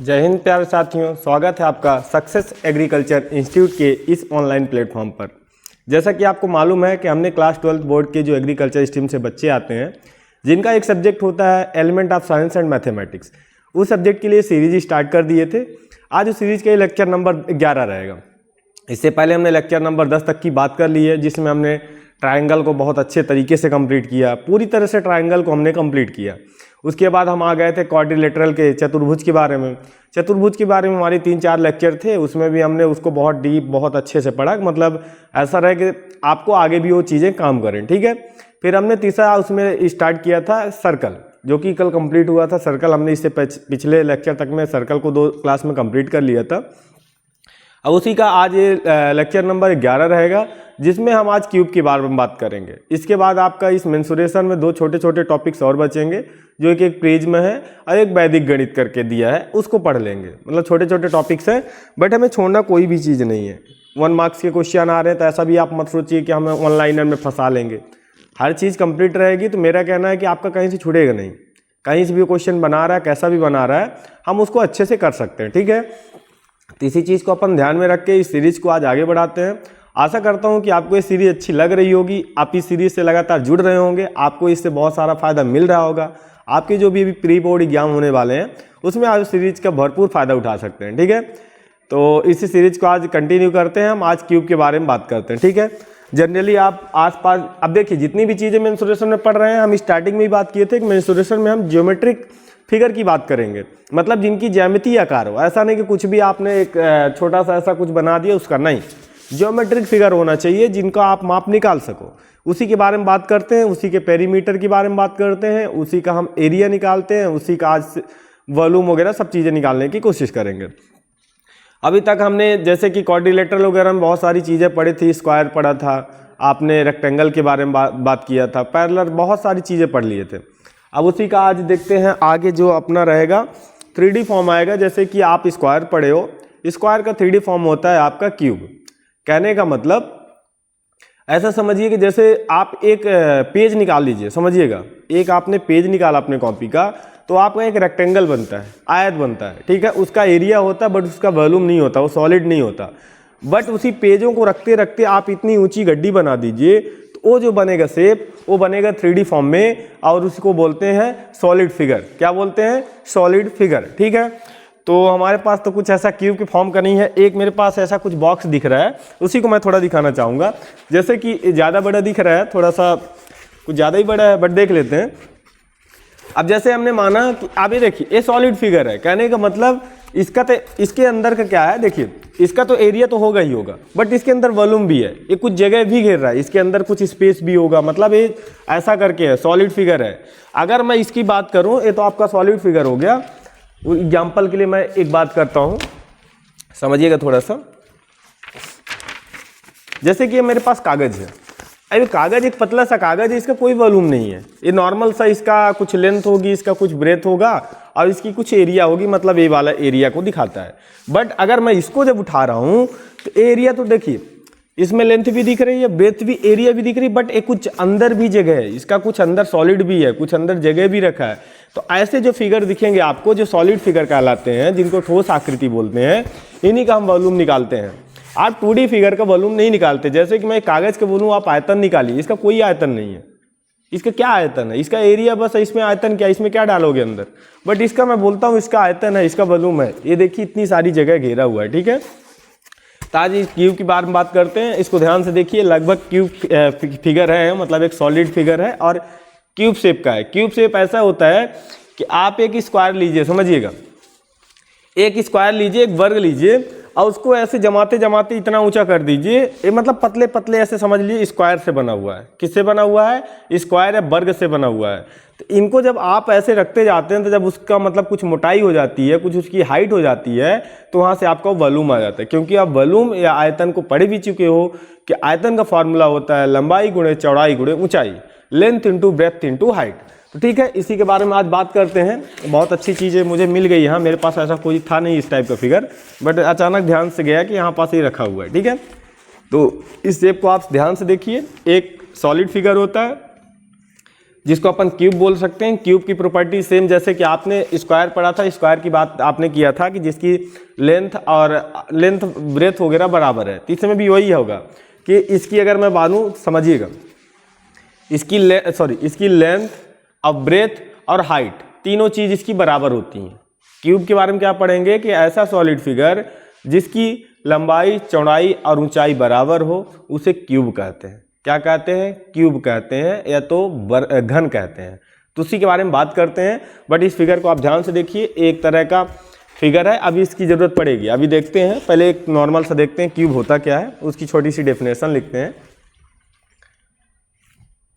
जय हिंद प्यारे साथियों, स्वागत है आपका सक्सेस एग्रीकल्चर इंस्टीट्यूट के इस ऑनलाइन प्लेटफॉर्म पर। जैसा कि आपको मालूम है कि हमने क्लास 12 बोर्ड के जो एग्रीकल्चर स्ट्रीम से बच्चे आते हैं, जिनका एक सब्जेक्ट होता है element of science and mathematics, उस सब्जेक्ट के लिए सीरीज स्टार्ट कर दिए थे। आज उस सीरीज के लेक्चर नंबर 11 रहेगा। इससे पहले हमने लेक्चर नंबर 10 तक की बात कर ली है, जिसमें हमने ट्रायंगल को बहुत अच्छे तरीके से कंप्लीट किया, पूरी तरह से ट्रायंगल को हमने कंप्लीट किया। उसके बाद हम आ गए थे क्वाड्रिलेटरल के चतुर्भुज के बारे में। चतुर्भुज के बारे में हमारी 3-4 लेक्चर थे, उसमें भी हमने उसको बहुत डीप, बहुत अच्छे से पढ़ा। मतलब ऐसा रहे कि आपको आगे भी वो चीज़ें काम करें, ठीक है। फिर हमने तीसरा उसमें स्टार्ट किया था सर्कल, जो कि कल कंप्लीट हुआ था। सर्कल हमने इससे पिछले लेक्चर तक में सर्कल को 2 क्लास में कंप्लीट कर लिया था। अब उसी का आज ये लेक्चर नंबर 11 रहेगा, जिसमें हम आज क्यूब के बारे में बात करेंगे। इसके बाद आपका इस मेंसुरेशन में 2 छोटे छोटे टॉपिक्स और बचेंगे, जो एक प्रिज्म है और एक वैदिक गणित करके दिया है, उसको पढ़ लेंगे। मतलब छोटे छोटे टॉपिक्स हैं, बट हमें छोड़ना कोई भी चीज़ नहीं है। 1 मार्क्स के क्वेश्चन आ रहे हैं, तो ऐसा भी आप मत सोचिए कि हम ऑनलाइनर में फंसा लेंगे। हर चीज़ कंप्लीट रहेगी। तो मेरा कहना है कि आपका कहीं से छूटेगा नहीं। कहीं से भी क्वेश्चन बना रहा है, कैसा भी बना रहा है, हम उसको अच्छे से कर सकते हैं, ठीक है। तो इसी चीज़ को अपन ध्यान में रख के इस सीरीज़ को आज आगे बढ़ाते हैं। आशा करता हूं कि आपको ये सीरीज़ अच्छी लग रही होगी, आप इस सीरीज़ से लगातार जुड़ रहे होंगे, आपको इससे बहुत सारा फ़ायदा मिल रहा होगा। आपके जो भी प्री बोर्ड एग्जाम होने वाले हैं, उसमें आप सीरीज़ का भरपूर फ़ायदा उठा सकते हैं, ठीक है। तो इसी सीरीज़ को आज कंटिन्यू करते हैं। हम आज क्यूब के बारे में बात करते हैं, ठीक है। जनरली आप आसपास, अब देखिए जितनी भी चीज़ें मेंसुरेशन में पढ़ रहे हैं, हम स्टार्टिंग में ही बात किए थे कि मेंसुरेशन में हम ज्योमेट्रिक फिगर की बात करेंगे। मतलब जिनकी ज्यामितीय आकार हो, ऐसा नहीं कि कुछ भी आपने एक छोटा सा ऐसा कुछ बना दिया उसका, नहीं। ज्योमेट्रिक फिगर होना चाहिए जिनका आप माप निकाल सको, उसी के बारे में बात करते हैं। उसी के पेरीमीटर के बारे में बात करते हैं, उसी का हम एरिया निकालते हैं, उसी का आज वॉल्यूम वगैरह सब चीज़ें निकालने की कोशिश करेंगे। अभी तक हमने जैसे कि क्वाड्रिलेटरल वगैरह में बहुत सारी चीज़ें पढ़ी थी, स्क्वायर पढ़ा था आपने, रेक्टेंगल के बारे में बात किया था, पैरेलल, बहुत सारी चीज़ें पढ़ लिए थे। अब उसी का आज देखते हैं आगे जो अपना रहेगा 3D फॉर्म आएगा। जैसे कि आप स्क्वायर पढ़े हो, स्क्वायर का 3D फॉर्म होता है आपका क्यूब। कहने का मतलब ऐसा समझिए कि जैसे आप एक पेज निकाल लीजिए, समझिएगा एक आपने पेज निकाला अपने कॉपी का, तो आपका एक रेक्टेंगल बनता है, आयत बनता है, ठीक है। उसका एरिया होता है, बट उसका वॉल्यूम नहीं होता, वो सॉलिड नहीं होता। बट उसी पेजों को रखते रखते आप इतनी ऊंची गड्डी बना दीजिए, तो वो जो बनेगा शेप, वो बनेगा 3D फॉर्म में, और उसको बोलते हैं सॉलिड फिगर। क्या बोलते हैं? सॉलिड फिगर, ठीक है। तो हमारे पास तो कुछ ऐसा क्यूब के फॉर्म का नहीं है। एक मेरे पास ऐसा कुछ बॉक्स दिख रहा है, उसी को मैं थोड़ा दिखाना चाहूँगा। जैसे कि ज़्यादा बड़ा दिख रहा है, थोड़ा सा कुछ ज़्यादा ही बड़ा है, बट देख लेते हैं। अब जैसे हमने माना कि आप ये देखिए, ये सॉलिड फिगर है। कहने का मतलब इसका तो, इसके अंदर का क्या है, देखिए इसका तो एरिया तो होगा ही होगा, बट इसके अंदर वॉल्यूम भी है, ये कुछ जगह भी घेर रहा है, इसके अंदर कुछ स्पेस भी होगा। मतलब ये ऐसा करके है, सॉलिड फिगर है। अगर मैं इसकी बात करूं, ये तो आपका सॉलिड फिगर हो गया। एग्जाम्पल के लिए मैं एक बात करता हूं, समझिएगा थोड़ा सा। जैसे कि ये मेरे पास कागज है, अभी कागज एक पतला सा कागज है, इसका कोई वॉल्यूम नहीं है, ये नॉर्मल सा, इसका कुछ लेंथ होगी, इसका कुछ ब्रेथ होगा, और इसकी कुछ एरिया होगी, मतलब ये वाला एरिया को दिखाता है। बट अगर मैं इसको जब उठा रहा हूं, तो एरिया तो देखिए इसमें लेंथ भी दिख रही है, ब्रेथ भी, एरिया भी दिख रही है, बट एक कुछ अंदर भी जगह है, इसका कुछ अंदर सॉलिड भी है, कुछ अंदर जगह भी रखा है। तो ऐसे जो फिगर दिखेंगे आपको, जो सॉलिड फिगर कहलाते हैं, जिनको ठोस आकृति बोलते हैं, इन्हीं का हम वॉल्यूम निकालते हैं। आप 2D फिगर का वॉल्यूम नहीं निकालते। जैसे कि मैं कागज का बोलूँ, आप आयतन निकालिए, इसका कोई आयतन नहीं है। इसका क्या आयतन है? इसका एरिया बस है, इसमें आयतन क्या, इसमें क्या डालोगे अंदर? बट इसका मैं बोलता हूँ इसका आयतन है, इसका वॉल्यूम है। ये देखिए इतनी सारी जगह घेरा हुआ है, ठीक है। तो आज इस क्यूब के बारे में बात करते हैं। इसको ध्यान से देखिए, लगभग क्यूब फिगर है, मतलब एक सॉलिड फिगर है और क्यूब शेप का है। क्यूब शेप ऐसा होता है कि आप एक स्क्वायर लीजिए, समझिएगा, एक स्क्वायर लीजिए, एक वर्ग लीजिए, और उसको ऐसे जमाते जमाते इतना ऊंचा कर दीजिए, ये मतलब पतले पतले ऐसे समझ लीजिए स्क्वायर से बना हुआ है। किससे बना हुआ है? स्क्वायर या वर्ग से बना हुआ है। तो इनको जब आप ऐसे रखते जाते हैं, तो जब उसका मतलब कुछ मोटाई हो जाती है, कुछ उसकी हाइट हो जाती है, तो वहाँ से आपका वॉल्यूम आ जाता है। क्योंकि आप वॉल्यूम या आयतन को पढ़ भी चुके हो कि आयतन का फॉर्मूला होता है लंबाई गुणे चौड़ाई गुणे ऊंचाई, length into breadth into height. तो ठीक है, इसी के बारे में आज बात करते हैं। बहुत अच्छी चीज़ें मुझे मिल गई यहाँ, मेरे पास ऐसा कोई था नहीं इस टाइप का फिगर, बट अचानक ध्यान से गया कि यहाँ पास ही रखा हुआ है, ठीक है। तो इस शेप को आप ध्यान से देखिए, एक सॉलिड फिगर होता है, जिसको अपन क्यूब बोल सकते हैं। क्यूब की प्रॉपर्टी सेम जैसे कि आपने स्क्वायर पढ़ा था, स्क्वायर की बात आपने किया था कि जिसकी लेंथ ब्रेथ वगैरह बराबर है, तो इसमें भी वही होगा कि इसकी अगर मैं बानू समझिएगा, इसकी लेंथ और ब्रेथ और हाइट तीनों चीज इसकी बराबर होती हैं। क्यूब के बारे में क्या पढ़ेंगे कि ऐसा सॉलिड फिगर जिसकी लंबाई, चौड़ाई और ऊंचाई बराबर हो उसे क्यूब कहते हैं। क्या कहते हैं? क्यूब कहते हैं, या तो घन कहते हैं। तो उसी के बारे में बात करते हैं। बट इस फिगर को आप ध्यान से देखिए, एक तरह का फिगर है, अभी इसकी जरूरत पड़ेगी, अभी देखते हैं। पहले एक नॉर्मल सा देखते हैं क्यूब होता क्या है, उसकी छोटी सी डेफिनेशन लिखते हैं।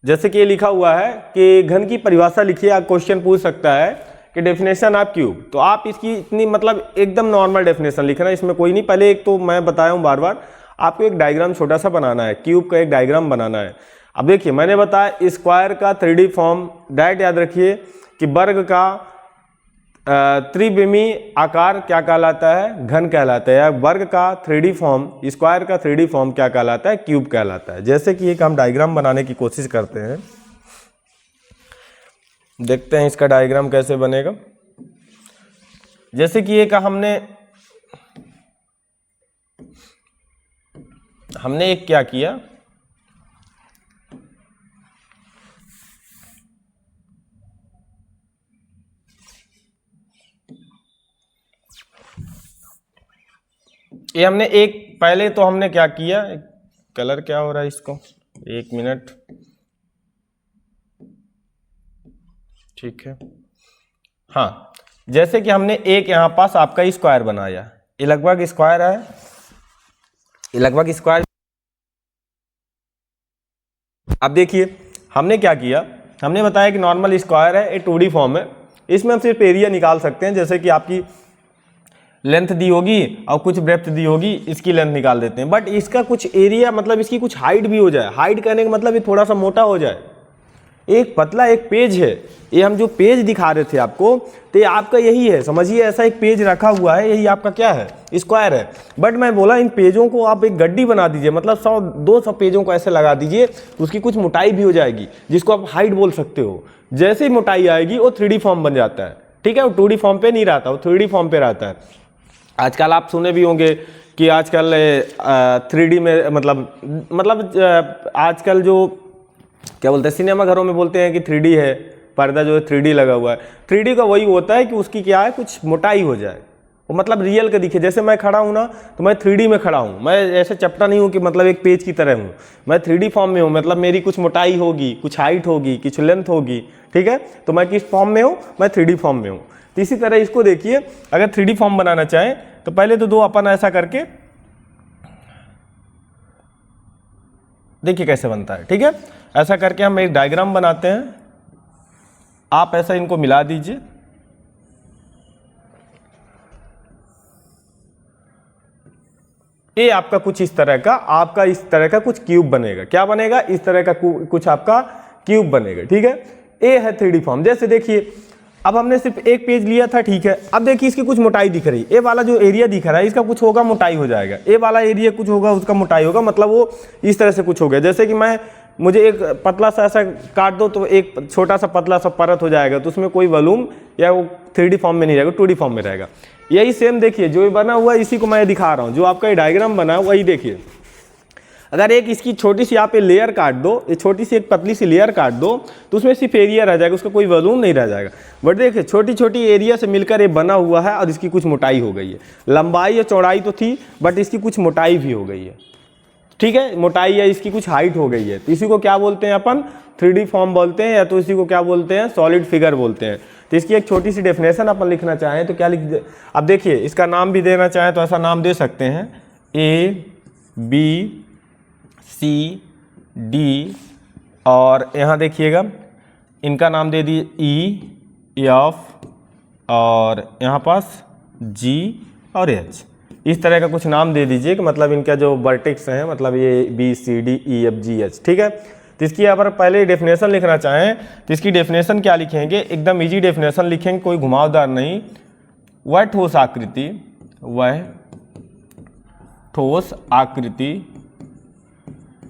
जैसे कि ये लिखा हुआ है कि घन की परिभाषा लिखिए, आप क्वेश्चन पूछ सकता है कि डेफिनेशन ऑफ क्यूब, तो आप इसकी इतनी मतलब एकदम नॉर्मल डेफिनेशन लिखना, इसमें कोई नहीं। पहले एक तो मैं बताया हूँ बार बार, आपको एक डायग्राम छोटा सा बनाना है, क्यूब का एक डायग्राम बनाना है। अब देखिए मैंने बताया स्क्वायर का 3D फॉर्म, डायरेक्ट याद रखिए कि वर्ग का त्रिविमी आकार क्या कहलाता है? घन कहलाता है। या वर्ग का 3D फॉर्म, स्क्वायर का 3D फॉर्म क्या कहलाता है? क्यूब कहलाता है। जैसे कि एक हम डायग्राम बनाने की कोशिश करते हैं, देखते हैं इसका डायग्राम कैसे बनेगा। जैसे कि एक हमने एक क्या किया, ये हमने एक पहले तो हमने क्या किया, कलर क्या हो रहा है इसको, एक मिनट, ठीक है। हाँ, जैसे कि हमने एक यहां पास आपका स्क्वायर बनाया, ये लगभग स्क्वायर है, ये लगभग स्क्वायर। अब देखिए हमने क्या किया, हमने बताया कि नॉर्मल स्क्वायर है, ये 2D फॉर्म है, इसमें हम सिर्फ एरिया निकाल सकते हैं। जैसे कि आपकी लेंथ दी होगी और कुछ ब्रेथ दी होगी, इसकी लेंथ निकाल देते हैं। बट इसका कुछ एरिया मतलब इसकी कुछ हाइट भी हो जाए, हाइट कहने का मतलब ये थोड़ा सा मोटा हो जाए। एक पतला एक पेज है, ये हम जो पेज दिखा रहे थे आपको, तो ये आपका यही है, समझिए ऐसा एक पेज रखा हुआ है, यही आपका क्या है? स्क्वायर है। बट मैं बोला इन पेजों को आप एक गड्डी बना दीजिए, मतलब 100-200 पेजों को ऐसे लगा दीजिए, तो उसकी कुछ मोटाई भी हो जाएगी, जिसको आप हाइट बोल सकते हो। जैसे ही मोटाई आएगी वो 3D फॉर्म बन जाता है, ठीक है। वो 2D फॉर्म पे नहीं रहता, वो 3D फॉर्म पे रहता है। आजकल आप सुने भी होंगे कि आजकल 3D में मतलब आजकल जो क्या बोलते हैं, सिनेमा घरों में बोलते हैं कि 3D है, पर्दा जो है 3D लगा हुआ है। 3D का वही होता है कि उसकी क्या है, कुछ मोटाई हो जाए, वो मतलब रियल का दिखे। जैसे मैं खड़ा हूँ ना, तो मैं 3D में खड़ा हूँ, मैं ऐसे चपटा नहीं हूँ कि मतलब एक पेज की तरह हूँ, मैं 3D फॉर्म में हूँ, मतलब मेरी कुछ मोटाई होगी, कुछ हाइट होगी, कुछ लेंथ होगी, ठीक है। तो मैं किस फॉर्म में हूँ? मैं 3D फॉर्म में हूँ। तो इसी तरह इसको देखिए, अगर 3D फॉर्म बनाना चाहें तो पहले तो दो अपन ऐसा करके देखिए कैसे बनता है, ठीक है। ऐसा करके हम एक डायग्राम बनाते हैं, आप ऐसा इनको मिला दीजिए। ये आपका कुछ इस तरह का, आपका इस तरह का कुछ क्यूब बनेगा। क्या बनेगा? इस तरह का कुछ आपका क्यूब बनेगा, ठीक है। ये है 3D फॉर्म। जैसे देखिए अब हमने सिर्फ एक पेज लिया था, ठीक है। अब देखिए इसकी कुछ मोटाई दिख रही है, ये वाला जो एरिया दिख रहा है इसका कुछ होगा, मोटाई हो जाएगा। ये वाला एरिया कुछ होगा, उसका मोटाई होगा, मतलब वो इस तरह से कुछ हो गया। जैसे कि मुझे एक पतला सा ऐसा काट दो तो एक छोटा सा पतला सा परत हो जाएगा, तो उसमें कोई वॉल्यूम या वो 3D फॉर्म में नहीं रहेगा, 2D फॉर्म में रहेगा। यही सेम देखिए जो बना हुआ है, इसी को मैं दिखा रहा हूँ, जो आपका ये डायग्राम बना है वही देखिए। अगर एक इसकी छोटी सी आप ये लेयर काट दो, ये छोटी सी एक पतली सी लेयर काट दो, तो उसमें सिर्फ एरिया रह जाएगा, उसका कोई वॉल्यूम नहीं रह जाएगा। बट देखिए छोटी छोटी एरिया से मिलकर ये बना हुआ है और इसकी कुछ मोटाई हो गई है। लंबाई या चौड़ाई तो थी, बट इसकी कुछ मोटाई भी हो गई है, ठीक है। मोटाई या इसकी कुछ हाइट हो गई है, तो इसी को क्या बोलते हैं अपन? 3D फॉर्म बोलते हैं, या तो इसी को क्या बोलते हैं? सॉलिड फिगर बोलते हैं। तो इसकी एक छोटी सी डेफिनेशन अपन लिखना चाहें तो क्या लिख दे? अब देखिए इसका नाम भी देना चाहें तो ऐसा नाम दे सकते हैं, ABCD, और यहाँ देखिएगा इनका नाम दे दिए EF, और यहाँ पास G और H। इस तरह का कुछ नाम दे दीजिए कि मतलब इनका जो वर्टेक्स हैं, मतलब ABCDEFGH, ठीक है। तो इसकी यहाँ पर पहले डेफिनेशन लिखना चाहें तो इसकी डेफिनेशन क्या लिखेंगे? एकदम इजी डेफिनेशन लिखेंगे, कोई घुमावदार नहीं। वह ठोस आकृति, वह ठोस आकृति,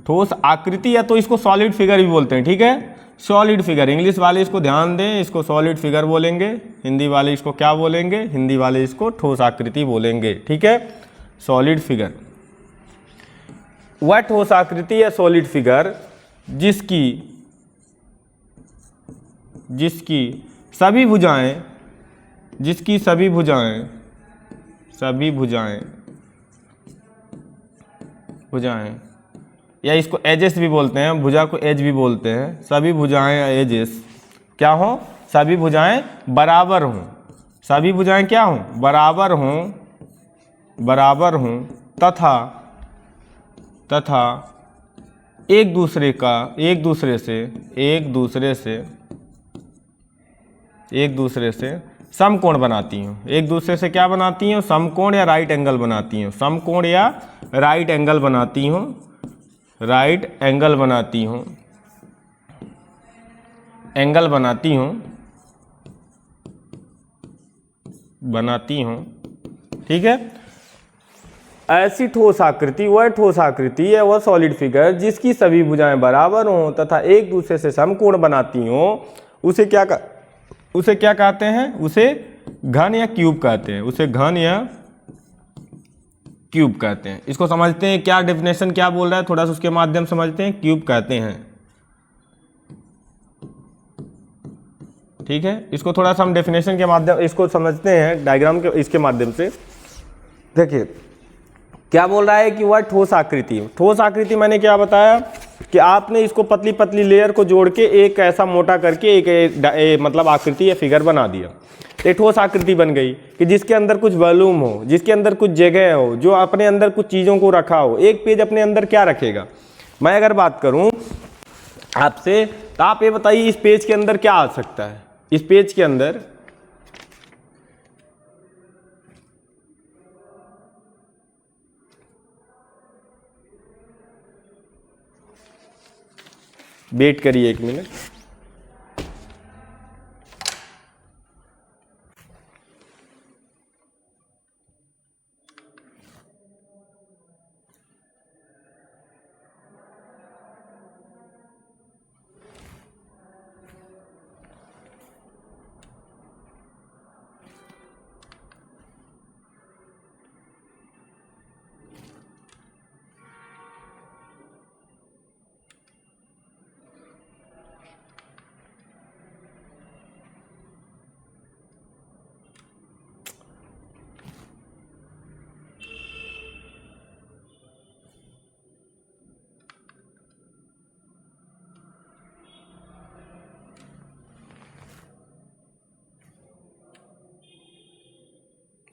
ठोस आकृति, या तो इसको सॉलिड फिगर भी बोलते हैं, ठीक है। सॉलिड फिगर, इंग्लिश वाले इसको ध्यान दें, इसको सॉलिड फिगर बोलेंगे, हिंदी वाले इसको क्या बोलेंगे, हिंदी वाले इसको ठोस आकृति बोलेंगे। ठीक है, सॉलिड फिगर। वह ठोस आकृति या सॉलिड फिगर जिसकी सभी भुजाएं या इसको एजेस भी बोलते हैं, भुजा को एज भी बोलते हैं, सभी भुजाएं या एजेस क्या हो, सभी भुजाएं बराबर हों, सभी भुजाएं क्या हों, बराबर हों तथा एक दूसरे से समकोण बनाती हूँ, एक दूसरे से क्या बनाती हूँ, समकोण या राइट एंगल बनाती हूँ, समकोण या राइट एंगल बनाती हूँ, बनाती हूँ। ठीक है, ऐसी ठोस आकृति वह ठोस आकृति है, वह सॉलिड फिगर जिसकी सभी भुजाएं बराबर हों तथा एक दूसरे से समकोण बनाती हों, उसे क्या कहते हैं, उसे घन या क्यूब कहते हैं, उसे घन या क्यूब कहते हैं। इसको समझते हैं, क्या डेफिनेशन क्या बोल रहा है, थोड़ा सा उसके माध्यम समझते हैं। क्यूब कहते हैं, ठीक है, इसको थोड़ा सा हम डेफिनेशन के माध्यम इसको समझते हैं, डायग्राम के इसके माध्यम से। देखिए क्या बोल रहा है कि वह ठोस आकृति मैंने क्या बताया कि आपने इसको पतली पतली लेयर को जोड़ के एक ऐसा मोटा करके एक मतलब आकृति या फिगर बना दिया, एक ठोस आकृति बन गई कि जिसके अंदर कुछ वॉल्यूम हो, जिसके अंदर कुछ जगह हो, जो अपने अंदर कुछ चीज़ों को रखा हो। एक पेज अपने अंदर क्या रखेगा, मैं अगर बात करूं आपसे तो आप ये बताइए इस पेज के अंदर क्या आ सकता है, इस पेज के अंदर वेट करिए 1 मिनट।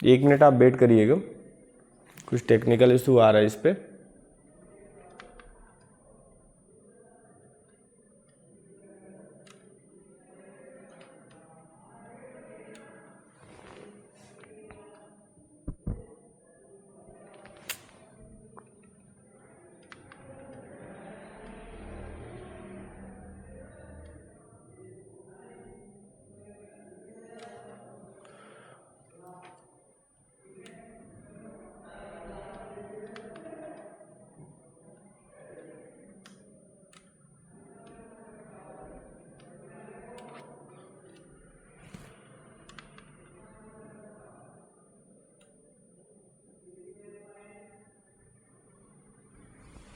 एक मिनट आप वेट करिएगा, कुछ टेक्निकल इशू आ रहा है इस पे।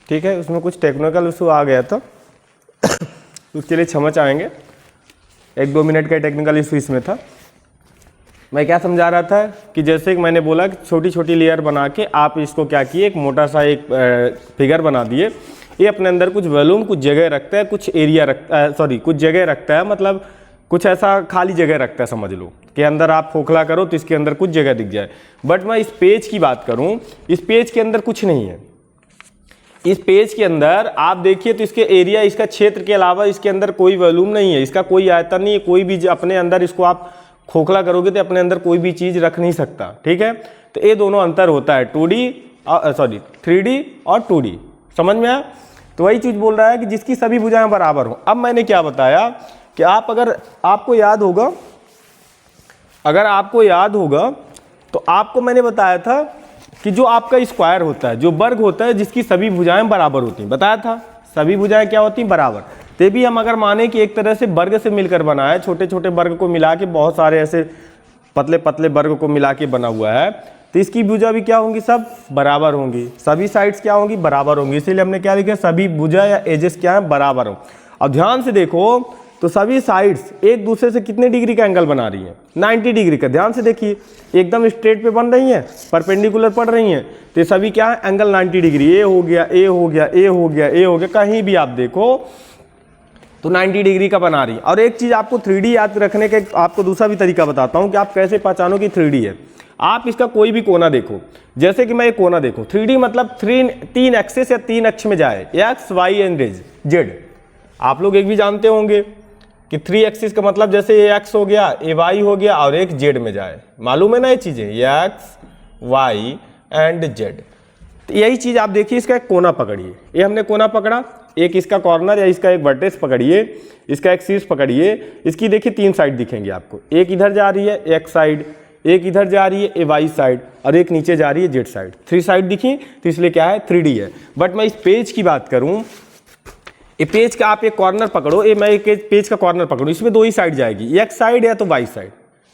ठीक है, उसमें कुछ टेक्निकल इशू आ गया था उसके लिए क्षमा चाहेंगे। 1-2 मिनट का टेक्निकल इशू इसमें था। मैं क्या समझा रहा था कि जैसे कि मैंने बोला कि छोटी छोटी लेयर बना के आप इसको क्या किए, एक मोटा सा एक फिगर बना दिए। ये अपने अंदर कुछ वॉल्यूम, कुछ जगह रखता है, कुछ एरिया रखता है, कुछ जगह रखता है, मतलब कुछ ऐसा खाली जगह रखता है, समझ लो कि अंदर आप खोखला करो तो इसके अंदर कुछ जगह दिख जाए। बट मैं इस पेज की बात करूँ, इस पेज के अंदर कुछ नहीं है। इस पेज के अंदर आप देखिए तो इसके एरिया, इसका क्षेत्र के अलावा इसके अंदर कोई वॉल्यूम नहीं है, इसका कोई आयतन नहीं है, कोई भी अपने अंदर इसको आप खोखला करोगे तो अपने अंदर कोई भी चीज़ रख नहीं सकता। ठीक है, तो ये दोनों अंतर होता है 3D और 2D। समझ में आया? तो वही चीज़ बोल रहा है कि जिसकी सभी भुजाएं बराबर हो। अब मैंने क्या बताया कि अगर आपको याद होगा तो आपको मैंने बताया था कि जो आपका स्क्वायर होता है, जो वर्ग होता है, जिसकी सभी भुजाएं बराबर होती हैं, बताया था सभी भुजाएं क्या होती हैं, बराबर। तो भी हम अगर माने कि एक तरह से वर्ग से मिलकर बना है, छोटे छोटे वर्ग को मिला के बहुत सारे ऐसे पतले पतले वर्ग को मिला के बना हुआ है, तो इसकी भुजा भी क्या होंगी, सब बराबर होंगी, सभी साइड्स क्या होंगी, बराबर होंगी। इसीलिए हमने क्या लिखा, सभी भुजा या एजेस क्या है, बराबर हो। अब ध्यान से देखो तो सभी साइड्स एक दूसरे से कितने डिग्री का एंगल बना रही हैं, 90 डिग्री का। ध्यान से देखिए, एकदम स्ट्रेट पे बन रही हैं, परपेंडिकुलर पड़ रही हैं, तो सभी क्या है, एंगल 90 डिग्री। ए हो गया, ए हो गया, ए हो गया, ए हो गया, कहीं भी आप देखो तो 90 डिग्री का बना रही है। और एक चीज़ आपको 3D याद रखने का आपको दूसरा भी तरीका बताता हूँ कि आप कैसे पहचानो कि 3D है। आप इसका कोई भी कोना देखो, जैसे कि मैं एक कोना देखो, 3D मतलब 3 एक्सेस या 3 अक्ष में जाए, एक्स वाई एंड जेड। आप लोग एक भी जानते होंगे कि 3 एक्सिस का मतलब जैसे ये एक्स हो गया, ए वाई हो गया और एक जेड में जाए, मालूम है ना ये चीज़ें, एक्स वाई एंड जेड। तो यही चीज़ आप देखिए, इसका एक कोना पकड़िए, ये हमने कोना पकड़ा, एक इसका कॉर्नर या इसका एक वर्टेक्स पकड़िए, इसका एक शीर्ष पकड़िए, इसकी देखिए 3 साइड दिखेंगे आपको, एक इधर जा रही है एक्स साइड, एक इधर जा रही है ए वाई साइड और एक नीचे जा रही है जेड साइड। 3 साइड दिखी, तो इसलिए क्या है, 3D है। बट मैं इस पेज की बात करूं, ये पेज का आप एक कॉर्नर पकड़ो, ये मैं एक पेज का कॉर्नर पकड़ूं, इसमें 2 ही साइड जाएगी, एक्स साइड या तो वाई साइड,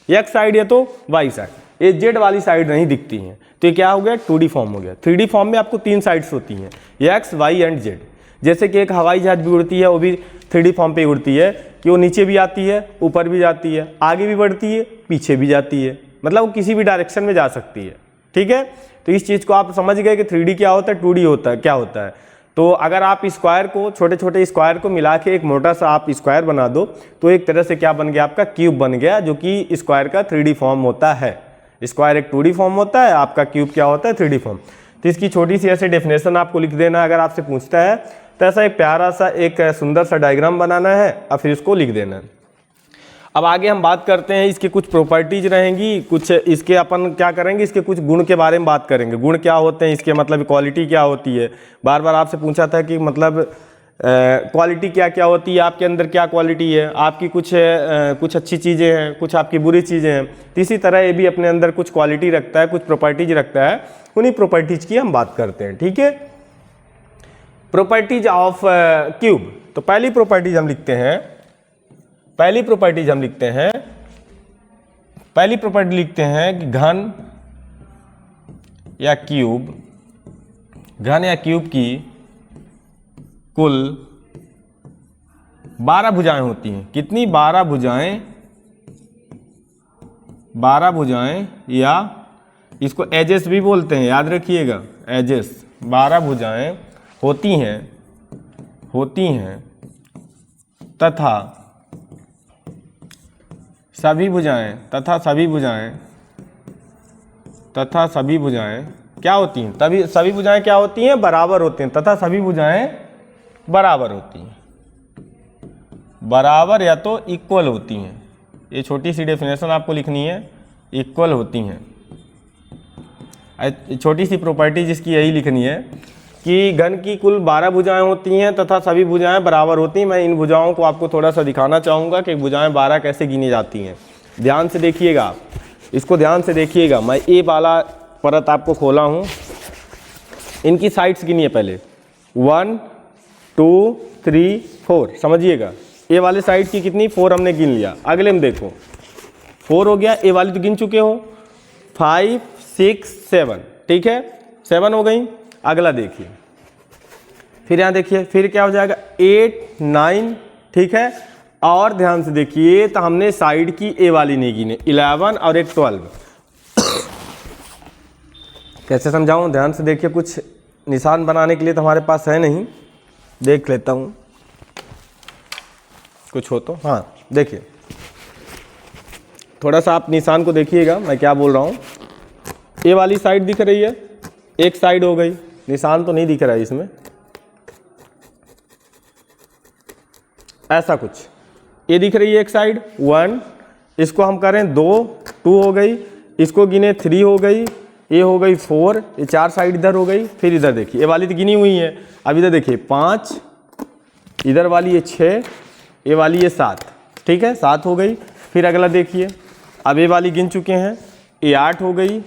एक्स साइड या तो वाई साइड, ये जेड वाली साइड नहीं दिखती हैं, तो ये क्या हो गया, 2D फॉर्म हो गया। 3D फॉर्म में आपको 3 साइड्स होती हैं, एक्स वाई एंड जेड। जैसे कि एक हवाई जहाज भी उड़ती है, वो भी 3D फॉर्म पे उड़ती है कि वो नीचे भी आती है, ऊपर भी जाती है, आगे भी बढ़ती है, पीछे भी जाती है, मतलब वो किसी भी डायरेक्शन में जा सकती है। ठीक है, तो इस चीज़ को आप समझ गए कि 3D क्या होता है, 2D होता है, क्या होता है। तो अगर आप स्क्वायर को, छोटे छोटे स्क्वायर को मिला के एक मोटा सा आप स्क्वायर बना दो, तो एक तरह से क्या बन गया, आपका क्यूब बन गया, जो कि स्क्वायर का 3D फॉर्म होता है। स्क्वायर एक 2D फॉर्म होता है, आपका क्यूब क्या होता है, 3D फॉर्म। तो इसकी छोटी सी ऐसे डेफिनेशन आपको लिख देना, अगर आपसे पूछता है तो ऐसा एक प्यारा सा एक सुंदर सा डायग्राम बनाना है और फिर इसको लिख देना है। अब आगे हम बात करते हैं, इसके कुछ प्रॉपर्टीज रहेंगी, कुछ इसके अपन क्या करेंगे, इसके कुछ गुण के बारे में बात करेंगे। गुण क्या होते हैं इसके, मतलब क्वालिटी क्या होती है। बार बार आपसे पूछा था कि मतलब क्वालिटी क्या क्या होती है, आपके अंदर क्या क्वालिटी है, आपकी कुछ अच्छी चीज़ें हैं, कुछ आपकी बुरी चीज़ें हैं। तो इसी तरह ये भी अपने अंदर कुछ क्वालिटी रखता है, कुछ प्रॉपर्टीज रखता है, उन्हीं प्रॉपर्टीज की हम बात करते हैं। ठीक है, प्रॉपर्टीज ऑफ क्यूब। तो पहली प्रॉपर्टीज हम लिखते हैं, पहली प्रॉपर्टी लिखते हैं कि घन या क्यूब की कुल 12 भुजाएं होती हैं। कितनी, 12 भुजाएं, 12 भुजाएं, या इसको एजेस भी बोलते हैं, याद रखिएगा, एजेस। 12 भुजाएं होती हैं तथा सभी भुजाएं क्या होती हैं, तभी सभी भुजाएं क्या होती हैं, बराबर होती हैं, तथा सभी भुजाएं बराबर होती हैं, बराबर या तो इक्वल होती हैं। ये छोटी सी डेफिनेशन आपको लिखनी है, इक्वल होती हैं। छोटी सी प्रॉपर्टी जिसकी यही लिखनी है कि घन की कुल 12 भुजाएं होती हैं तथा सभी भुजाएं बराबर होती हैं। मैं इन भुजाओं को आपको थोड़ा सा दिखाना चाहूँगा कि भुजाएं 12 कैसे गिनी जाती हैं। ध्यान से देखिएगा, इसको ध्यान से देखिएगा। मैं ए वाला परत आपको खोला हूँ, इनकी साइड्स गिनिए पहले, 1 2 3 4, समझिएगा। ए वाले साइड की कितनी, 4 हमने गिन लिया। अगले में देखो 4 हो गया, ए वाली तो गिन चुके हो, 5 6 7, ठीक है, 7 हो गई। अगला देखिए, फिर यहाँ देखिए, फिर क्या हो जाएगा, 8 9, ठीक है। और ध्यान से देखिए, तो हमने साइड की ए वाली नहीं गिने, 11 और एक 12। कैसे समझाऊं, ध्यान से देखिए, कुछ निशान बनाने के लिए तो हमारे पास है नहीं, देख लेता हूं कुछ हो तो। हाँ देखिए, थोड़ा सा आप निशान को देखिएगा, मैं क्या बोल रहा हूं। ए वाली साइड दिख रही है, एक साइड हो गई, निशान तो नहीं दिख रहा है इसमें, ऐसा कुछ। ये दिख रही है एक साइड 1, इसको हम करें 2 2 हो गई, इसको गिने 3 हो गई, ये हो गई 4, ये 4 साइड इधर हो गई। फिर इधर देखिए, ये वाली तो गिनी हुई है, अब इधर देखिए 5, इधर वाली ये 6, ये वाली ये 7, ठीक है, 7 हो गई। फिर अगला देखिए, अब ये वाली गिन चुके हैं, ये 8 हो गई,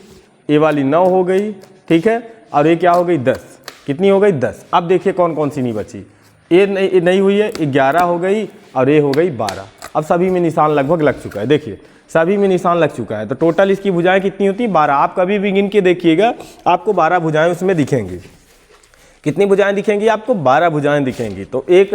ये वाली 9 हो गई, ठीक है, और ये क्या हो गई 10। कितनी हो गई 10। अब देखिए कौन कौन सी नहीं बची, ए नहीं हुई है, 11 हो गई और ए हो गई 12। अब सभी में निशान लगभग लग चुका है, देखिए सभी में निशान लग चुका है। तो टोटल इसकी भुजाएं कितनी होती हैं? 12। आप कभी भी गिन के देखिएगा, आपको 12 भुजाएं उसमें दिखेंगी। कितनी भुजाएं दिखेंगी आपको? 12 भुजाएं दिखेंगी। तो एक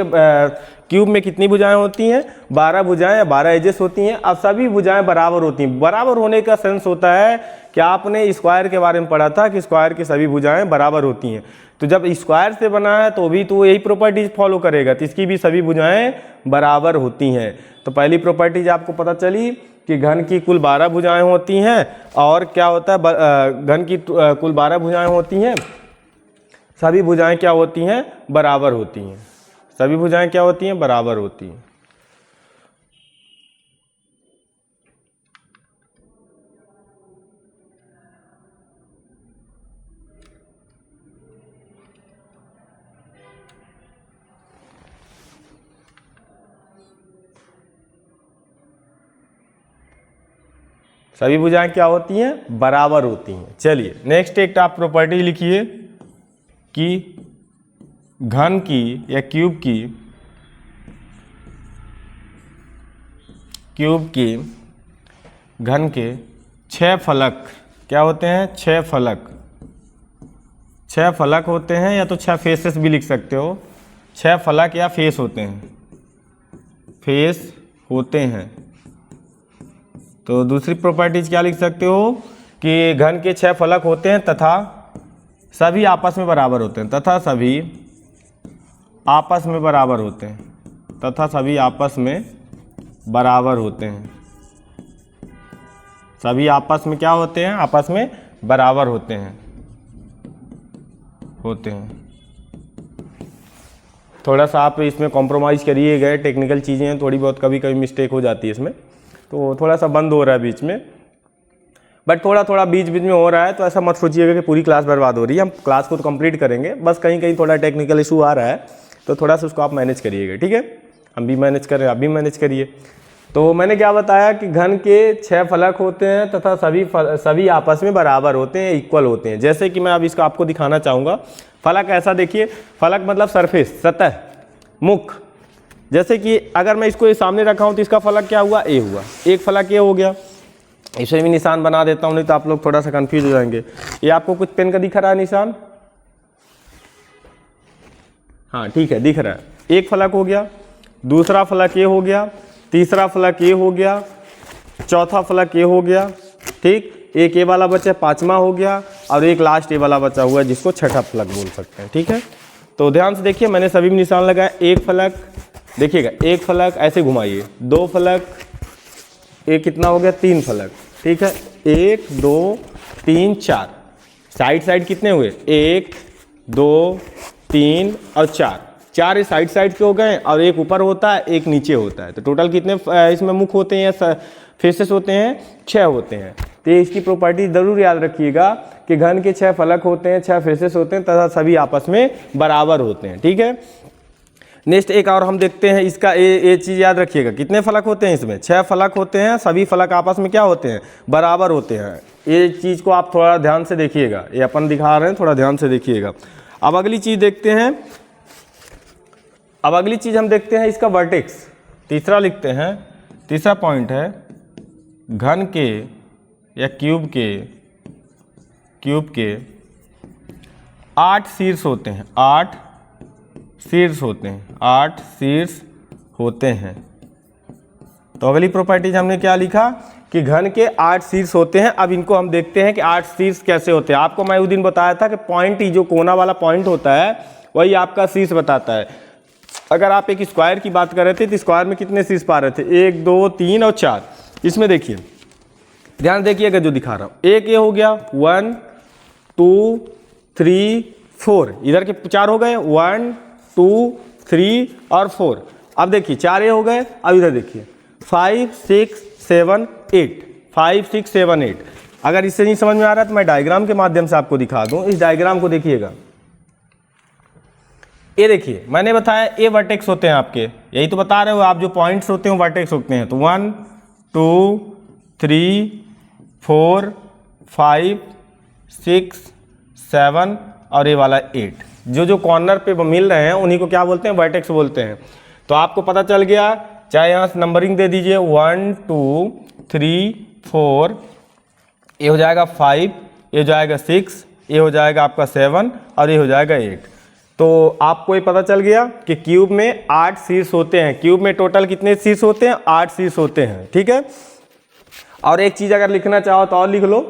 क्यूब में कितनी भुजाएं होती हैं? 12 भुजाएं, 12 एजेस होती हैं। अब सभी भुजाएं बराबर होती हैं। बराबर होने का सेंस होता है कि आपने स्क्वायर के बारे में पढ़ा था कि स्क्वायर की सभी भुजाएं बराबर होती हैं। तो जब स्क्वायर से बना है तो भी तो यही प्रॉपर्टीज फॉलो करेगा, तो इसकी भी सभी भुजाएं बराबर होती हैं। तो पहली प्रॉपर्टीज आपको पता चली कि घन की कुल 12 भुजाएं होती हैं। और क्या होता है? घन की कुल 12 भुजाएं होती हैं, सभी भुजाएं क्या होती हैं? बराबर होती हैं। सभी भुजाएं क्या होती हैं? बराबर होती हैं। सभी भुजाएं क्या होती हैं? बराबर होती हैं। चलिए नेक्स्ट एक आप प्रॉपर्टी लिखिए कि घन की या क्यूब की घन के 6 फलक क्या होते हैं? 6 फलक। 6 फलक होते हैं, या तो 6 फेसेस भी लिख सकते हो। 6 फलक या फेस होते हैं, फेस होते हैं। तो दूसरी प्रॉपर्टीज क्या लिख सकते हो कि घन के 6 फलक होते हैं तथा सभी आपस में बराबर होते हैं। तथा सभी आपस में बराबर होते हैं। तथा सभी आपस में बराबर होते हैं। सभी आपस में क्या होते हैं? आपस में बराबर होते हैं। थोड़ा सा आप इसमें कॉम्प्रोमाइज़ करिए गए, टेक्निकल चीज़ें हैं, थोड़ी बहुत कभी कभी मिस्टेक हो जाती है इसमें, तो थोड़ा सा बंद हो रहा है बीच में, बट थोड़ा थोड़ा बीच बीच में हो रहा है। तो ऐसा मत सोचिएगा कि पूरी क्लास बर्बाद हो रही है। हम क्लास को तो कंप्लीट करेंगे, बस कहीं कहीं थोड़ा टेक्निकल इशू आ रहा है, तो थोड़ा सा उसको आप मैनेज करिएगा, ठीक है? हम भी मैनेज करें, आप भी मैनेज करिए। तो मैंने क्या बताया कि घन के 6 फलक होते हैं तथा सभी आपस में बराबर होते हैं, इक्वल होते हैं। जैसे कि मैं अब इसका आपको दिखाना चाहूँगा। फलक ऐसा देखिए, फलक मतलब सरफेस, सतह, मुख। जैसे कि अगर मैं इसको सामने रखा हूँ तो इसका फलक क्या हुआ? ए हुआ। एक फलक ए हो गया। इसे भी निशान बना देता हूँ, नहीं तो आप लोग थोड़ा सा कंफ्यूज हो जाएंगे। ये आपको कुछ पेन का दिख रहा है निशान? हाँ ठीक है, दिख रहा है। एक फलक हो गया, दूसरा फलक ये हो गया, तीसरा फलक ये हो गया, चौथा फलक ये हो गया, ठीक। एक ये वाला बचा, 5वां हो गया, और एक लास्ट ये वाला बचा हुआ है जिसको छठा फलक बोल सकते हैं, ठीक है। तो ध्यान से देखिए, मैंने सभी में निशान लगाया। एक फलक देखिएगा, एक फलक ऐसे घुमाइए, 2 फलक, एक कितना हो गया? 3 फलक, ठीक है। 1 2 3 4, साइड साइड कितने हुए? 1 2 3 और 4 ये साइड साइड के हो गए, और एक ऊपर होता है, एक नीचे होता है। तो टोटल कितने इसमें मुख होते हैं या फेसेस होते हैं? 6 होते हैं। तो इसकी प्रॉपर्टी जरूर याद रखिएगा कि घन के 6 फलक होते हैं, 6 फेसेस होते हैं तथा सभी आपस में बराबर होते हैं, ठीक है। नेक्स्ट एक और हम देखते हैं इसका, ये चीज़ याद रखिएगा। कितने फलक होते हैं इसमें? 6 फलक होते हैं, सभी फलक आपस में क्या होते हैं? बराबर होते हैं। ये चीज़ को आप थोड़ा ध्यान से देखिएगा, ये अपन दिखा रहे हैं, थोड़ा ध्यान से देखिएगा। अब अगली चीज़ देखते हैं। अब अगली चीज़ हम देखते हैं इसका वर्टेक्स। तीसरा लिखते हैं, तीसरा पॉइंट है घन के या क्यूब के 8 शीर्ष होते हैं। 8 शीर्ष होते हैं, 8 शीर्ष होते हैं। तो अगली प्रॉपर्टीज हमने क्या लिखा कि घन के 8 शीर्ष होते हैं। अब इनको हम देखते हैं कि 8 शीर्ष कैसे होते हैं। आपको मैं उस दिन बताया था कि पॉइंट ही जो कोना वाला पॉइंट होता है वही आपका शीर्ष बताता है। अगर आप एक स्क्वायर की बात कर रहे थे तो स्क्वायर में कितने शीर्ष पा रहे थे? 1 2 3 और 4। इसमें देखिए, ध्यान देखिएगा जो दिखा रहा हूँ। एक ये हो गया 1 2 3 4, इधर के 4 हो गए, 1 2 3 और 4। अब देखिए 4 ये हो गए। अब इधर देखिए 5 6 7 8, 5 6 7 8। अगर इससे नहीं समझ में आ रहा तो मैं डायग्राम के माध्यम से आपको दिखा दूं। इस डायग्राम को देखिएगा, ये देखिए मैंने बताया ये वर्टेक्स होते हैं आपके, यही तो बता रहे हो आप, जो पॉइंट्स होते हैं वर्टेक्स होते हैं। तो 1 2 3 4 5 6 7 और ये वाला 8। जो जो कॉर्नर पे मिल रहे हैं उन्हीं को क्या बोलते हैं, वर्टेक्स बोलते हैं। तो आपको पता चल गया, चाहे यहाँ से नंबरिंग दे दीजिए 1 2 3 4, ये हो जाएगा 5, ये हो जाएगा 6, ये हो जाएगा आपका 7 और ये हो जाएगा 8। तो आपको ये पता चल गया कि क्यूब में 8 शीर्ष होते हैं। क्यूब में टोटल कितने शीर्ष होते हैं, 8 शीर्ष होते हैं, ठीक है। और एक चीज़ अगर लिखना चाहो तो और लिख लो,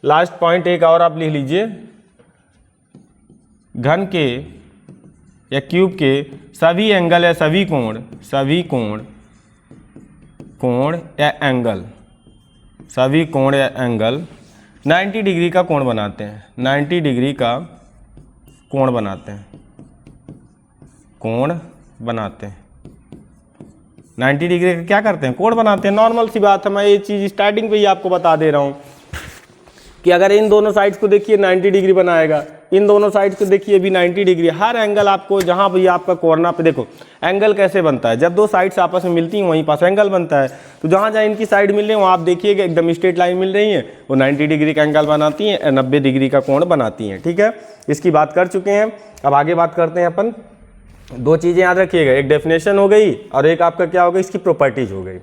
लास्ट पॉइंट एक और आप लिख लीजिए, घन के या क्यूब के सभी एंगल या सभी कोण या एंगल, सभी कोण या एंगल 90 डिग्री का कोण बनाते हैं, 90 डिग्री का कोण बनाते हैं, 90 डिग्री का क्या करते हैं, कोण बनाते हैं। नॉर्मल सी बात है, मैं ये चीज़ स्टार्टिंग पे ही आपको बता दे रहा हूँ कि अगर इन दोनों साइड्स को देखिए 90 डिग्री बनाएगा, इन दोनों साइड्स को देखिए भी 90 डिग्री। हर एंगल आपको जहाँ भी आपका कोर्नर पे देखो, एंगल कैसे बनता है, जब दो साइड्स आपस में मिलती हैं वहीं पास एंगल बनता है। तो जहाँ जहाँ इनकी साइड मिल रही है वहाँ आप देखिएगा एकदम स्ट्रेट लाइन मिल रही है, वो 90 डिग्री का एंगल बनाती हैं, 90 डिग्री का कोण बनाती हैं, ठीक है। इसकी बात कर चुके हैं, अब आगे बात करते हैं अपन। दो चीज़ें याद रखिएगा, एक डेफिनेशन हो गई और एक आपका क्या हो गई, इसकी प्रॉपर्टीज हो गई।